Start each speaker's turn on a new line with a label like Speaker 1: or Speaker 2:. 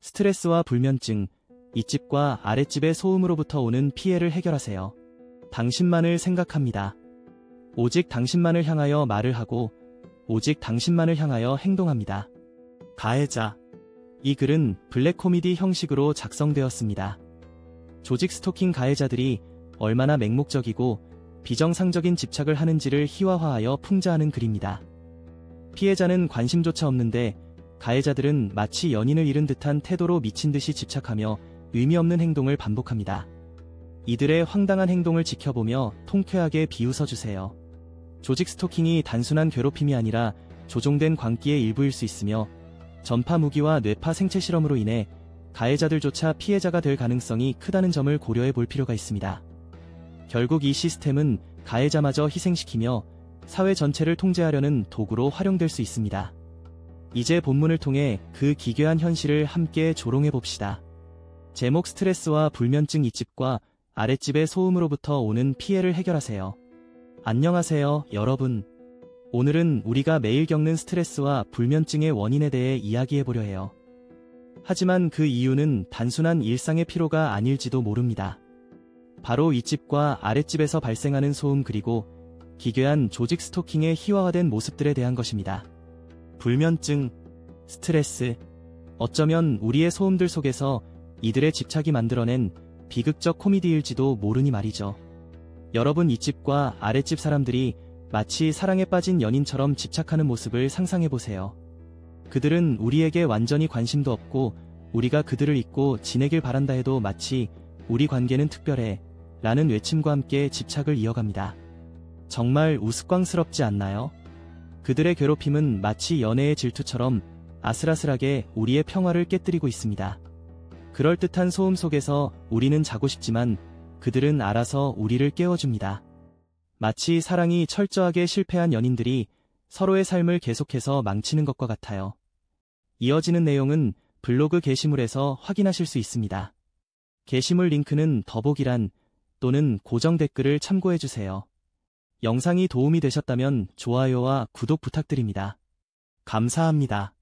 Speaker 1: 스트레스와 불면증, 윗집과 아랫집의 소음으로부터 오는 피해를 해결하세요. 당신만을 생각합니다. 오직 당신만을 향하여 말을 하고 오직 당신만을 향하여 행동합니다. 가해자. 이 글은 블랙 코미디 형식으로 작성되었습니다. 조직 스토킹 가해자들이 얼마나 맹목적이고 비정상적인 집착을 하는지를 희화화하여 풍자하는 글입니다. 피해자는 관심조차 없는데 가해자들은 마치 연인을 잃은 듯한 태도로 미친 듯이 집착하며 의미 없는 행동을 반복합니다. 이들의 황당한 행동을 지켜보며 통쾌하게 비웃어주세요. 조직 스토킹이 단순한 괴롭힘이 아니라 조종된 광기의 일부일 수 있으며 전파 무기와 뇌파 생체 실험으로 인해 가해자들조차 피해자가 될 가능성이 크다는 점을 고려해 볼 필요가 있습니다. 결국 이 시스템은 가해자마저 희생시키며 사회 전체를 통제하려는 도구로 활용될 수 있습니다. 이제 본문을 통해 그 기괴한 현실을 함께 조롱해 봅시다. 제목 스트레스와 불면증 윗집과 아랫집의 소음으로부터 오는 피해를 해결하세요. 안녕하세요, 여러분. 오늘은 우리가 매일 겪는 스트레스와 불면증의 원인에 대해 이야기해 보려 해요. 하지만 그 이유는 단순한 일상의 피로가 아닐지도 모릅니다. 바로 윗집과 아랫집에서 발생하는 소음 그리고 기괴한 조직 스토킹의 희화화된 모습들에 대한 것입니다. 불면증, 스트레스, 어쩌면 우리의 소음들 속에서 이들의 집착이 만들어낸 비극적 코미디일지도 모르니 말이죠. 여러분, 윗집과 아랫집 사람들이 마치 사랑에 빠진 연인처럼 집착하는 모습을 상상해보세요. 그들은 우리에게 완전히 관심도 없고 우리가 그들을 잊고 지내길 바란다 해도 마치 우리 관계는 특별해 라는 외침과 함께 집착을 이어갑니다. 정말 우스꽝스럽지 않나요? 그들의 괴롭힘은 마치 연애의 질투처럼 아슬아슬하게 우리의 평화를 깨뜨리고 있습니다. 그럴듯한 소음 속에서 우리는 자고 싶지만 그들은 알아서 우리를 깨워줍니다. 마치 사랑이 철저하게 실패한 연인들이 서로의 삶을 계속해서 망치는 것과 같아요. 이어지는 내용은 블로그 게시물에서 확인하실 수 있습니다. 게시물 링크는 더보기란 또는 고정 댓글을 참고해주세요. 영상이 도움이 되셨다면 좋아요와 구독 부탁드립니다. 감사합니다.